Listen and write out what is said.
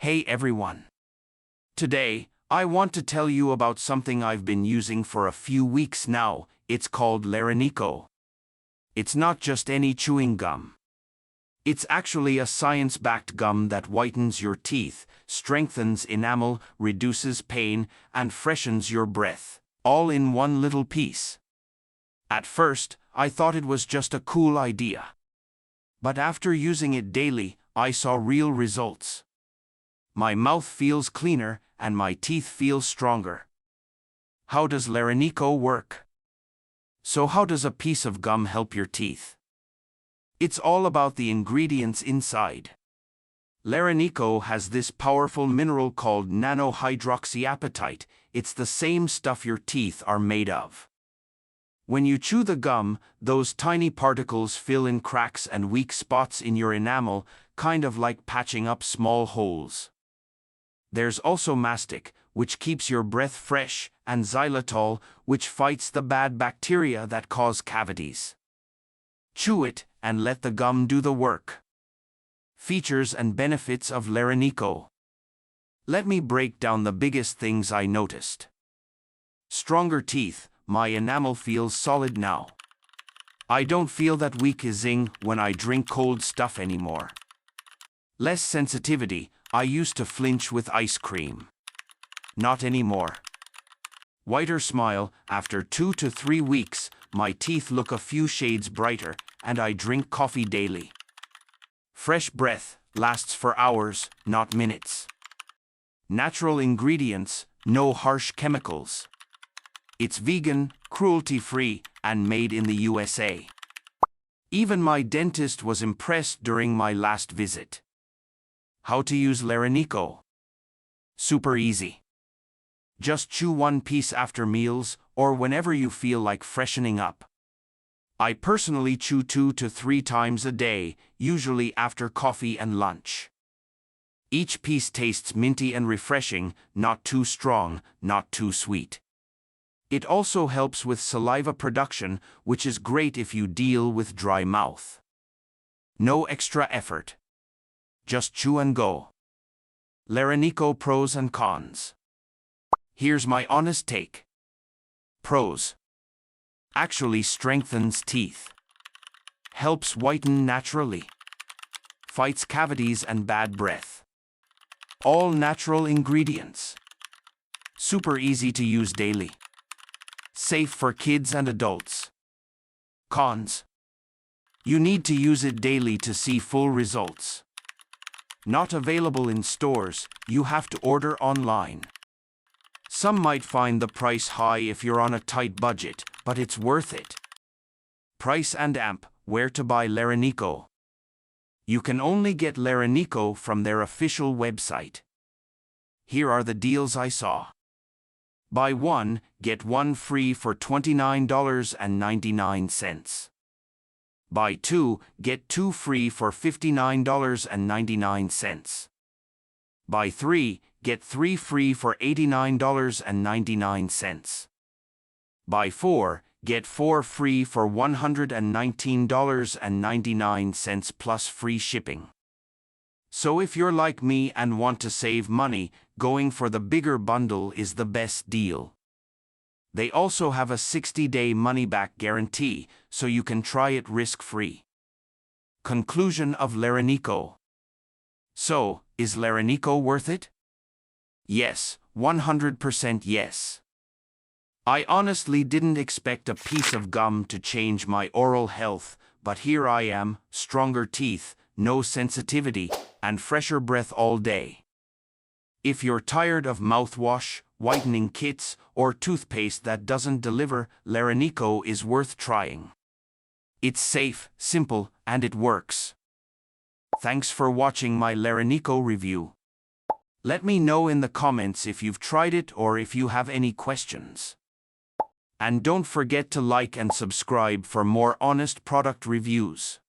Hey everyone! Today, I want to tell you about something I've been using for a few weeks now. It's called Larineco. It's not just any chewing gum. It's actually a science-backed gum that whitens your teeth, strengthens enamel, reduces pain, and freshens your breath, all in one little piece. At first, I thought it was just a cool idea. But after using it daily, I saw real results. My mouth feels cleaner, and my teeth feel stronger. How does Larineco work? So how does a piece of gum help your teeth? It's all about the ingredients inside. Larineco has this powerful mineral called Nano Hydroxyapatite. It's the same stuff your teeth are made of. When you chew the gum, those tiny particles fill in cracks and weak spots in your enamel, kind of like patching up small holes. There's also mastic, which keeps your breath fresh, and xylitol, which fights the bad bacteria that cause cavities. Chew it, and let the gum do the work. Features and benefits of Larineco. Let me break down the biggest things I noticed. Stronger teeth. My enamel feels solid now. I don't feel that weak zing when I drink cold stuff anymore. Less sensitivity. I used to flinch with ice cream. Not anymore. Whiter smile. After 2 to 3 weeks, my teeth look a few shades brighter, and I drink coffee daily. Fresh breath. Lasts for hours, not minutes. Natural ingredients. No harsh chemicals. It's vegan, cruelty-free, and made in the USA. Even my dentist was impressed during my last visit. How to use Larineco? Super easy. Just chew one piece after meals, or whenever you feel like freshening up. I personally chew 2 to 3 times a day, usually after coffee and lunch. Each piece tastes minty and refreshing, not too strong, not too sweet. It also helps with saliva production, which is great if you deal with dry mouth. No extra effort. Just chew and go. Larineco pros and cons. Here's my honest take. Pros. Actually strengthens teeth. Helps whiten naturally. Fights cavities and bad breath. All natural ingredients. Super easy to use daily. Safe for kids and adults. Cons. You need to use it daily to see full results. Not available in stores, you have to order online. Some might find the price high if you're on a tight budget, but it's worth it. Price and amp. Where to buy Larineco? You can only get Larineco from their official website. Here are the deals I saw. Buy one, get one free for $29.99. Buy two, get two free for $59.99. Buy three, get 3 free for $89.99. Buy 4, get 4 free for $119.99 plus free shipping. So if you're like me and want to save money, going for the bigger bundle is the best deal. They also have a 60-day money-back guarantee, so you can try it risk-free. Conclusion of Larineco. So, is Larineco worth it? Yes, 100% yes. I honestly didn't expect a piece of gum to change my oral health, but here I am, stronger teeth, no sensitivity, and fresher breath all day. If you're tired of mouthwash, whitening kits, or toothpaste that doesn't deliver, Larineco is worth trying. It's safe, simple, and it works. Thanks for watching my Larineco review. Let me know in the comments if you've tried it or if you have any questions. And don't forget to like and subscribe for more honest product reviews.